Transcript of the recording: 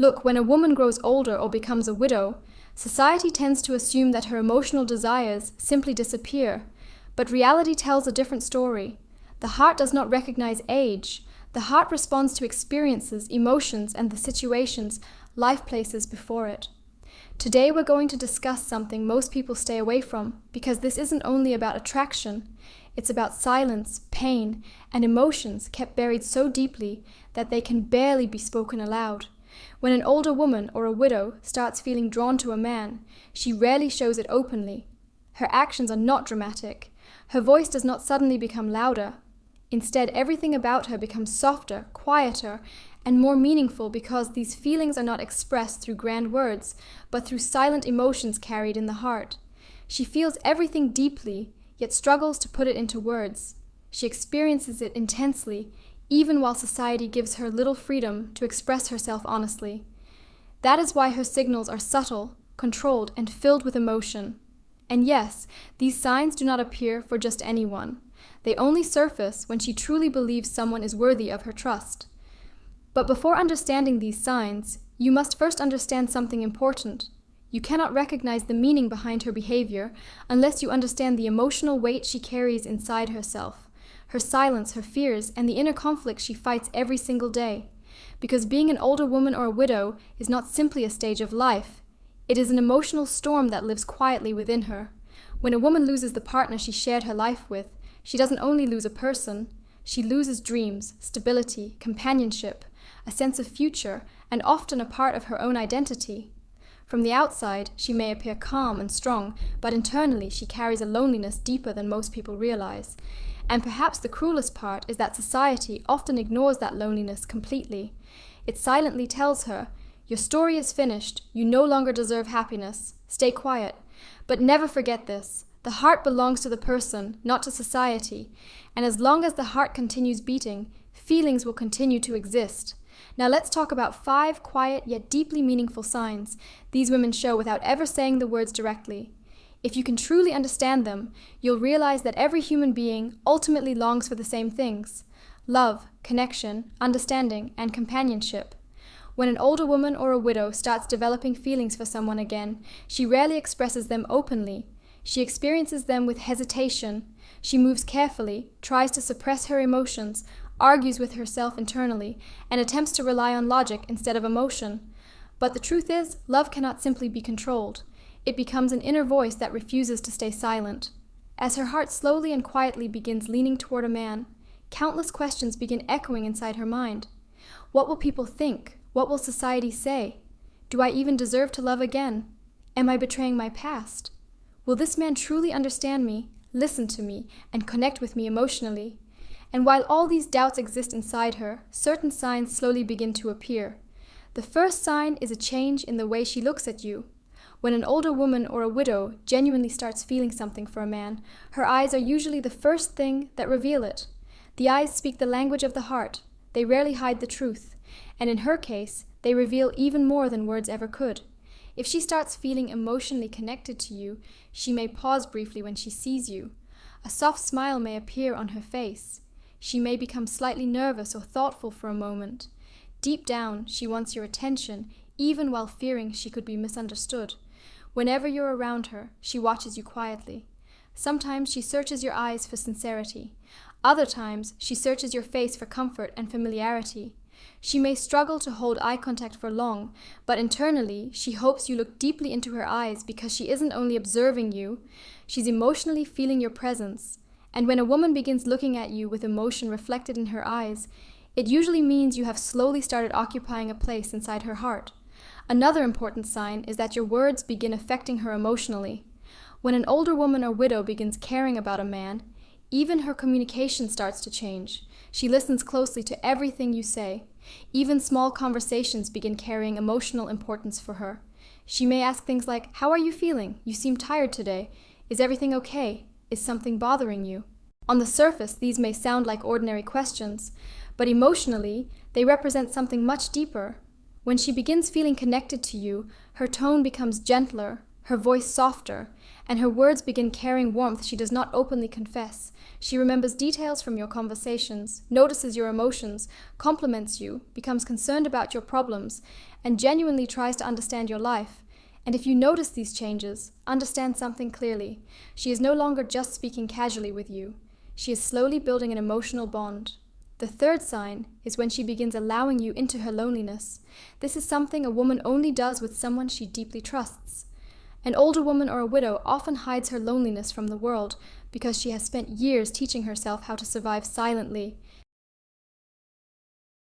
Look, when a woman grows older or becomes a widow, society tends to assume that her emotional desires simply disappear, but reality tells a different story. The heart does not recognize age. The heart responds to experiences, emotions, and the situations life places before it. Today we're going to discuss something most people stay away from, because this isn't only about attraction, it's about silence, pain, and emotions kept buried so deeply that they can barely be spoken aloud. When an older woman or a widow starts feeling drawn to a man, she rarely shows it openly. Her actions are not dramatic. Her voice does not suddenly become louder. Instead, everything about her becomes softer, quieter, and more meaningful because these feelings are not expressed through grand words, but through silent emotions carried in the heart. She feels everything deeply, yet struggles to put it into words. She experiences it intensely, even while society gives her little freedom to express herself honestly. That is why her signals are subtle, controlled, and filled with emotion. And yes, these signs do not appear for just anyone. They only surface when she truly believes someone is worthy of her trust. But before understanding these signs, you must first understand something important. You cannot recognize the meaning behind her behavior unless you understand the emotional weight she carries inside herself, her silence, her fears, and the inner conflicts she fights every single day. Because being an older woman or a widow is not simply a stage of life. It is an emotional storm that lives quietly within her. When a woman loses the partner she shared her life with, she doesn't only lose a person, she loses dreams, stability, companionship, a sense of future, and often a part of her own identity. From the outside, she may appear calm and strong, but internally she carries a loneliness deeper than most people realize. And perhaps the cruelest part is that society often ignores that loneliness completely. It silently tells her, "Your story is finished, you no longer deserve happiness, stay quiet." But never forget this. The heart belongs to the person, not to society, and as long as the heart continues beating, feelings will continue to exist. Now let's talk about 5 quiet yet deeply meaningful signs these women show without ever saying the words directly. If you can truly understand them, you'll realize that every human being ultimately longs for the same things: love, connection, understanding, and companionship. When an older woman or a widow starts developing feelings for someone again, she rarely expresses them openly. She experiences them with hesitation. She moves carefully, tries to suppress her emotions, argues with herself internally, and attempts to rely on logic instead of emotion. But the truth is, love cannot simply be controlled. It becomes an inner voice that refuses to stay silent. As her heart slowly and quietly begins leaning toward a man, countless questions begin echoing inside her mind. What will people think? What will society say? Do I even deserve to love again? Am I betraying my past? Will this man truly understand me, listen to me, and connect with me emotionally? And while all these doubts exist inside her, certain signs slowly begin to appear. The first sign is a change in the way she looks at you. When an older woman or a widow genuinely starts feeling something for a man, her eyes are usually the first thing that reveal it. The eyes speak the language of the heart. They rarely hide the truth. And in her case, they reveal even more than words ever could. If she starts feeling emotionally connected to you, she may pause briefly when she sees you. A soft smile may appear on her face. She may become slightly nervous or thoughtful for a moment. Deep down, she wants your attention, even while fearing she could be misunderstood. Whenever you're around her, she watches you quietly. Sometimes she searches your eyes for sincerity. Other times, she searches your face for comfort and familiarity. She may struggle to hold eye contact for long, but internally, she hopes you look deeply into her eyes because she isn't only observing you, she's emotionally feeling your presence. And when a woman begins looking at you with emotion reflected in her eyes, it usually means you have slowly started occupying a place inside her heart. Another important sign is that your words begin affecting her emotionally. When an older woman or widow begins caring about a man, even her communication starts to change. She listens closely to everything you say. Even small conversations begin carrying emotional importance for her. She may ask things like, "How are you feeling? You seem tired today. Is everything okay? Is something bothering you?" On the surface, these may sound like ordinary questions, but emotionally, they represent something much deeper. When she begins feeling connected to you, her tone becomes gentler, her voice softer, and her words begin carrying warmth she does not openly confess. She remembers details from your conversations, notices your emotions, compliments you, becomes concerned about your problems, and genuinely tries to understand your life. And if you notice these changes, understand something clearly. She is no longer just speaking casually with you. She is slowly building an emotional bond. The third sign is when she begins allowing you into her loneliness. This is something a woman only does with someone she deeply trusts. An older woman or a widow often hides her loneliness from the world because she has spent years teaching herself how to survive silently.